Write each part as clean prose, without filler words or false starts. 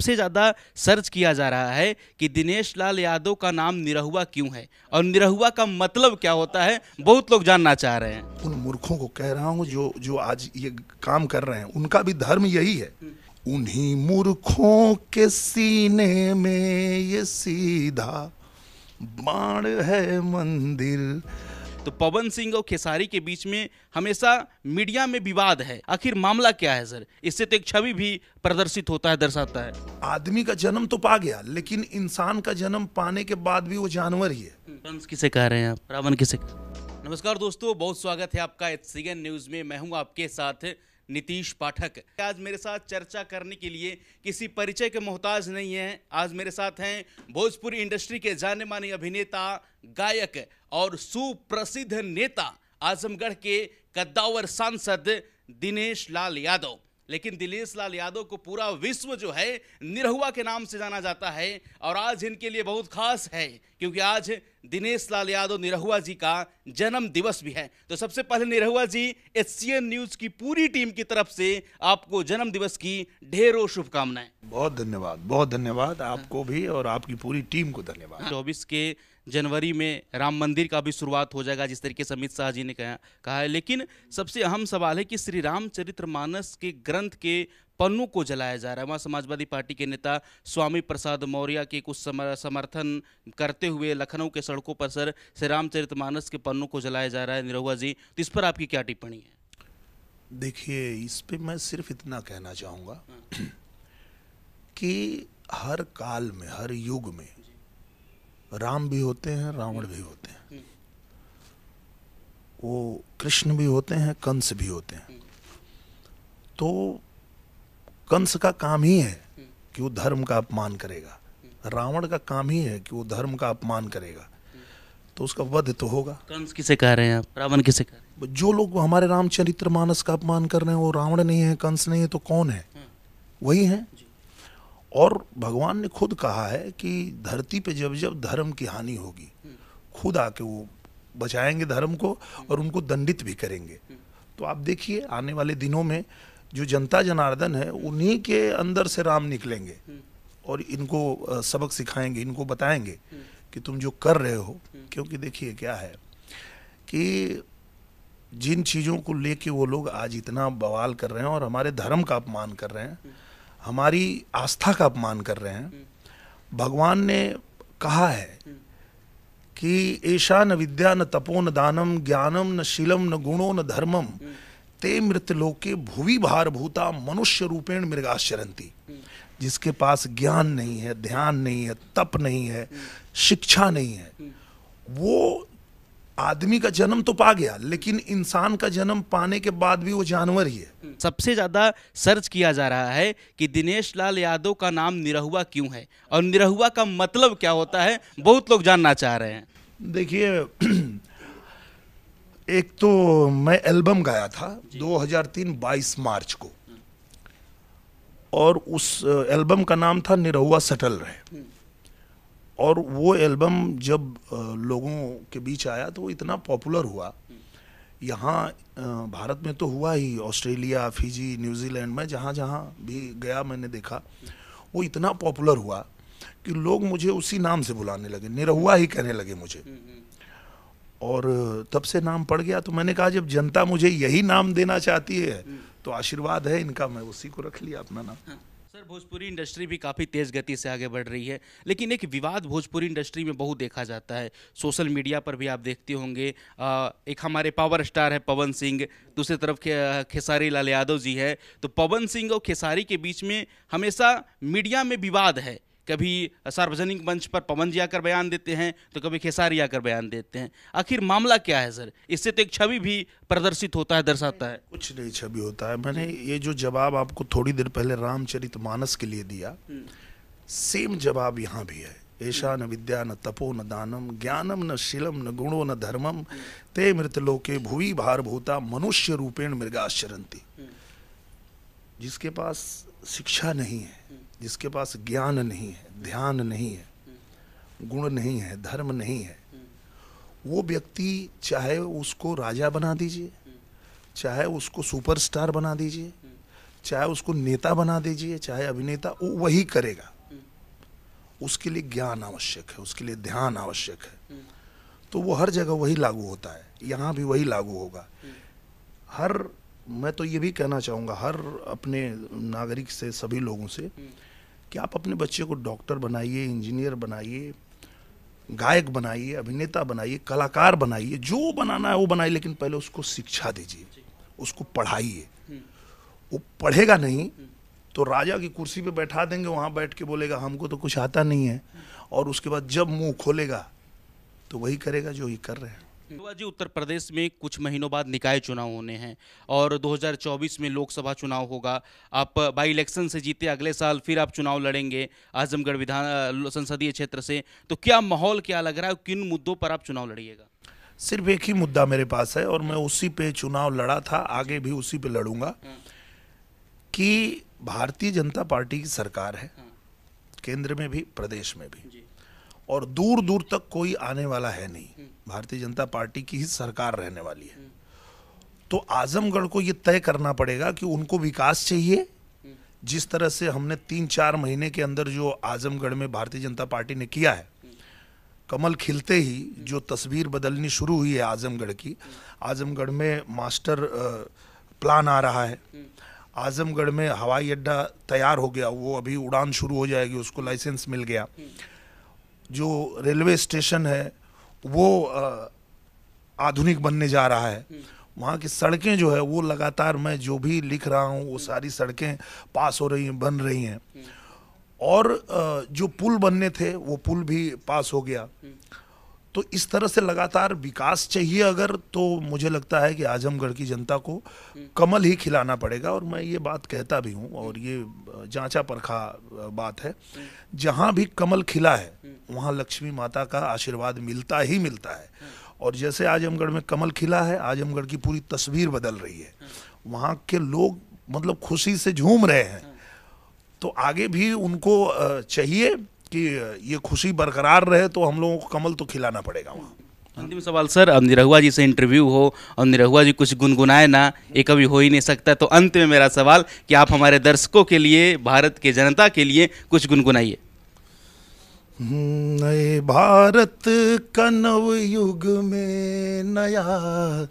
सबसे ज़्यादा सर्च किया जा रहा है कि दिनेश लाल यादव का नाम निरहुआ क्यों है और निरहुआ का मतलब क्या होता है, बहुत लोग जानना चाह रहे हैं। उन मूर्खों को कह रहा हूँ जो जो आज ये काम कर रहे हैं, उनका भी धर्म यही है। उन्हीं मूर्खों के सीने में ये सीधा बाण है मंदिर। तो पवन सिंह और खेसारी के बीच में हमेशा मीडिया में विवाद है, आखिर मामला क्या है सर? इससे तो एक छवि भी प्रदर्शित होता है, दर्शाता है। आदमी का जन्म तो पा गया, लेकिन इंसान का जन्म पाने के बाद भी वो जानवर ही है। कंस किसे कह रहे हैं आप, रावण किसे? नमस्कार दोस्तों, बहुत स्वागत है आपका HCN न्यूज में। मैं हूं आपके साथ नीतीश पाठक। आज मेरे साथ चर्चा करने के लिए किसी परिचय के मोहताज नहीं है। आज मेरे साथ हैं भोजपुरी इंडस्ट्री के जाने माने अभिनेता, गायक और सुप्रसिद्ध नेता, आजमगढ़ के कद्दावर सांसद दिनेश लाल यादव। लेकिन दिनेश लाल यादव को पूरा विश्व जो है निरहुआ के नाम से जाना जाता है और आज इनके लिए बहुत खास है क्योंकि आज दिनेश लाल यादव निरहुआ जी का जन्म दिवस भी है। तो सबसे पहले निरहुआ जी, HCN न्यूज की पूरी टीम की तरफ से आपको जन्म दिवस की ढेरों शुभकामनाएं। बहुत धन्यवाद, बहुत धन्यवाद आपको भी और आपकी पूरी टीम को धन्यवाद। 24 के जनवरी में राम मंदिर का भी शुरुआत हो जाएगा, जिस तरीके से अमित शाह जी ने कहा है। लेकिन सबसे अहम सवाल है कि श्री रामचरितमानस के ग्रंथ के पन्नों को जलाया जा रहा है। वहाँ समाजवादी पार्टी के नेता स्वामी प्रसाद मौर्य के कुछ समर्थन करते हुए लखनऊ के सड़कों पर सर श्री रामचरितमानस के पन्नों को जलाया जा रहा है। निरहुआ जी, तो इस पर आपकी क्या टिप्पणी है? देखिए, इस पे मैं सिर्फ इतना कहना चाहूँगा कि हर काल में, हर युग में राम भी होते हैं, रावण भी होते हैं, वो कृष्ण भी होते हैं, कंस भी होते हैं। तो कंस का काम ही है कि वो धर्म का अपमान करेगा, रावण का काम ही है कि वो धर्म का अपमान करेगा, तो उसका वध तो होगा। कंस किसे कह रहे हैं आप, रावण किसे कह रहे हैं? जो लोग हमारे रामचरितमानस का अपमान कर रहे हैं वो रावण नहीं है, कंस नहीं है, तो कौन है? वही है। और भगवान ने खुद कहा है कि धरती पे जब जब धर्म की हानि होगी, खुद आके वो बचाएंगे धर्म को और उनको दंडित भी करेंगे। तो आप देखिए, आने वाले दिनों में जो जनता जनार्दन है, उन्हीं के अंदर से राम निकलेंगे और इनको सबक सिखाएंगे, इनको बताएंगे कि तुम जो कर रहे हो। क्योंकि देखिए क्या है कि जिन चीज़ों को लेके वो लोग आज इतना बवाल कर रहे हैं और हमारे धर्म का अपमान कर रहे हैं, हमारी आस्था का अपमान कर रहे हैं। भगवान ने कहा है कि ऐशा न विद्या न तपो न दानम ज्ञानम न शीलम न गुणो न धर्मम ते मृत लोके भुवि भार भूता मनुष्य रूपेण मृगाश्चरन्ति। जिसके पास ज्ञान नहीं है, ध्यान नहीं है, तप नहीं है, शिक्षा नहीं है, वो आदमी का जन्म तो पा गया, लेकिन इंसान का जन्म पाने के बाद भी वो जानवर ही है। सबसे ज्यादा सर्च किया जा रहा है कि दिनेश लाल यादव का नाम निरहुआ क्यों है और निरहुआ का मतलब क्या होता है, बहुत लोग जानना चाह रहे हैं। देखिए, एक तो मैं एल्बम गाया था 2003 22 मार्च को, और उस एल्बम का नाम था निरहुआ सटल रहे। और वो एल्बम जब लोगों के बीच आया तो वो इतना पॉपुलर हुआ। यहाँ भारत में तो हुआ ही, ऑस्ट्रेलिया, फिजी, न्यूजीलैंड में जहाँ जहाँ भी गया मैंने देखा, वो इतना पॉपुलर हुआ कि लोग मुझे उसी नाम से बुलाने लगे, निरहुआ ही कहने लगे मुझे। और तब से नाम पड़ गया। तो मैंने कहा, जब जनता मुझे यही नाम देना चाहती है तो आशीर्वाद है इनका, मैं उसी को रख लिया अपना नाम। सर, भोजपुरी इंडस्ट्री भी काफ़ी तेज़ गति से आगे बढ़ रही है, लेकिन एक विवाद भोजपुरी इंडस्ट्री में बहुत देखा जाता है। सोशल मीडिया पर भी आप देखते होंगे। एक हमारे पावर स्टार है पवन सिंह, दूसरी तरफ खेसारी लाल यादव जी है। तो पवन सिंह और खेसारी के बीच में हमेशा मीडिया में विवाद है। कभी सार्वजनिक मंच पर पवन जी आकर बयान देते हैं तो कभी खेसारी आकर बयान देते हैं। आखिर मामला क्या है सर? इससे तो एक छवि भी प्रदर्शित होता है, दर्शाता है। कुछ नहीं छवि होता है। मैंने ये जो जवाब आपको थोड़ी देर पहले रामचरितमानस के लिए दिया, सेम जवाब यहाँ भी है। ऐशा न विद्या न तपो न दानम ज्ञानम न शीलम न गुणो न धर्मम ते मृत लोके भुवि भार भूता मनुष्य रूपेण मृगाश्चरन्ति। जिसके पास शिक्षा नहीं है, जिसके पास ज्ञान नहीं है, ध्यान नहीं है, गुण नहीं है, धर्म नहीं है, वो व्यक्ति चाहे उसको राजा बना दीजिए, चाहे उसको सुपरस्टार बना दीजिए, चाहे उसको नेता बना दीजिए, चाहे अभिनेता, वो वही करेगा। उसके लिए ज्ञान आवश्यक है, उसके लिए ध्यान आवश्यक है। तो वो हर जगह वही लागू होता है, यहाँ भी वही लागू होगा। मैं तो ये भी कहना चाहूँगा हर अपने नागरिक से, सभी लोगों से, कि आप अपने बच्चे को डॉक्टर बनाइए, इंजीनियर बनाइए, गायक बनाइए, अभिनेता बनाइए, कलाकार बनाइए, जो बनाना है वो बनाइए, लेकिन पहले उसको शिक्षा दीजिए, उसको पढ़ाइए। वो पढ़ेगा नहीं तो राजा की कुर्सी पे बैठा देंगे, वहाँ बैठ के बोलेगा हमको तो कुछ आता नहीं है, और उसके बाद जब मुंह खोलेगा तो वही करेगा जो ये कर रहे हैं। जी, उत्तर प्रदेश में कुछ महीनों बाद निकाय चुनाव होने हैं और 2024 में लोकसभा चुनाव होगा। आप बाई इलेक्शन से जीते, अगले साल फिर आप चुनाव लड़ेंगे आजमगढ़ विधान संसदीय क्षेत्र से। तो क्या माहौल क्या लग रहा है, किन मुद्दों पर आप चुनाव लड़िएगा? सिर्फ एक ही मुद्दा मेरे पास है और मैं उसी पे चुनाव लड़ा था, आगे भी उसी पे लड़ूंगा, कि भारतीय जनता पार्टी की सरकार है, केंद्र में भी, प्रदेश में भी, और दूर दूर तक कोई आने वाला है नहीं। भारतीय जनता पार्टी की ही सरकार रहने वाली है। तो आजमगढ़ को ये तय करना पड़ेगा कि उनको विकास चाहिए, जिस तरह से हमने 3-4 महीने के अंदर जो आजमगढ़ में भारतीय जनता पार्टी ने किया है, कमल खिलते ही जो तस्वीर बदलनी शुरू हुई है आजमगढ़ की। आजमगढ़ में मास्टर प्लान आ रहा है, आजमगढ़ में हवाई अड्डा तैयार हो गया, वो अभी उड़ान शुरू हो जाएगी, उसको लाइसेंस मिल गया। जो रेलवे स्टेशन है वो आधुनिक बनने जा रहा है। वहाँ की सड़कें जो है वो लगातार, मैं जो भी लिख रहा हूँ वो सारी सड़कें पास हो रही हैं, बन रही हैं, और जो पुल बनने थे वो पुल भी पास हो गया। तो इस तरह से लगातार विकास चाहिए अगर, तो मुझे लगता है कि आजमगढ़ की जनता को कमल ही खिलाना पड़ेगा। और मैं ये बात कहता भी हूँ, और ये जांचा परखा बात है, जहाँ भी कमल खिला है वहाँ लक्ष्मी माता का आशीर्वाद मिलता ही मिलता है। और जैसे आजमगढ़ में कमल खिला है, आजमगढ़ की पूरी तस्वीर बदल रही है, वहाँ के लोग मतलब खुशी से झूम रहे हैं। तो आगे भी उनको चाहिए कि ये खुशी बरकरार रहे, तो हम लोगों को कमल तो खिलाना पड़ेगा वहाँ। अंतिम सवाल सर, अब निरहुआ जी से इंटरव्यू हो और निरहुआ जी कुछ गुनगुनाए ना, ये कभी हो ही नहीं सकता। तो अंत में मेरा सवाल कि आप हमारे दर्शकों के लिए, भारत के जनता के लिए कुछ गुनगुनाइए। नए भारत का नव युग में नया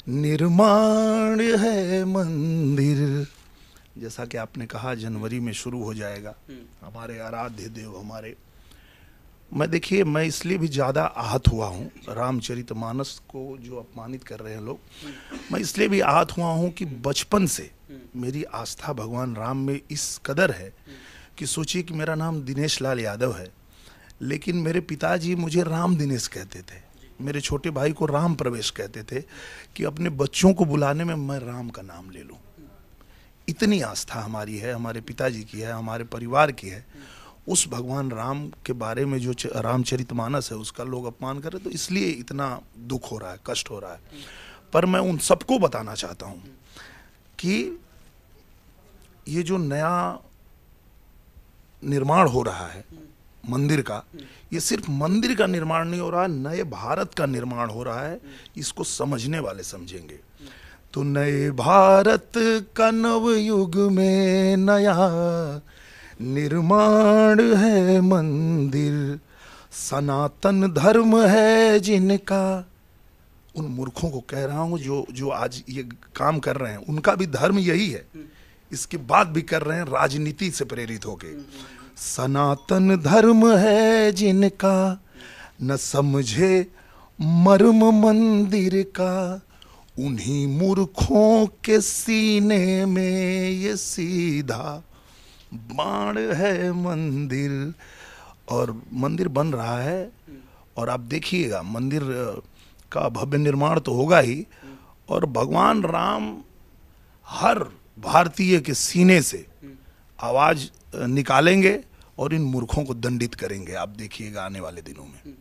निर्माण है मंदिर। जैसा कि आपने कहा जनवरी में शुरू हो जाएगा, हमारे आराध्य देव हमारे। देखिए, मैं इसलिए भी ज़्यादा आहत हुआ हूँ, रामचरितमानस को जो अपमानित कर रहे हैं लोग, मैं इसलिए भी आहत हुआ हूँ कि बचपन से मेरी आस्था भगवान राम में इस कदर है कि सोचिए कि मेरा नाम दिनेश लाल यादव है, लेकिन मेरे पिताजी मुझे राम दिनेश कहते थे, मेरे छोटे भाई को राम प्रवेश कहते थे, कि अपने बच्चों को बुलाने में मैं राम का नाम ले लूँ। इतनी आस्था हमारी है, हमारे पिताजी की है, हमारे परिवार की है। उस भगवान राम के बारे में जो रामचरितमानस है उसका लोग अपमान कर रहे, तो इसलिए इतना दुख हो रहा है, कष्ट हो रहा है। पर मैं उन सबको बताना चाहता हूँ कि ये जो नया निर्माण हो रहा है मंदिर का, ये सिर्फ मंदिर का निर्माण नहीं हो रहा है, नए भारत का निर्माण हो रहा है। इसको समझने वाले समझेंगे। तो नए भारत का नव युग में नया निर्माण है मंदिर, सनातन धर्म है जिनका। उन मूर्खों को कह रहा हूँ जो आज ये काम कर रहे हैं, उनका भी धर्म यही है, इसके बाद भी कर रहे हैं राजनीति से प्रेरित होके। सनातन धर्म है जिनका, न समझे मर्म मंदिर का, उन्हीं मूर्खों के सीने में ये सीधा बाण है मंदिर। और मंदिर बन रहा है, और आप देखिएगा मंदिर का भव्य निर्माण तो होगा ही, और भगवान राम हर भारतीय के सीने से आवाज निकालेंगे और इन मूर्खों को दंडित करेंगे। आप देखिएगा आने वाले दिनों में।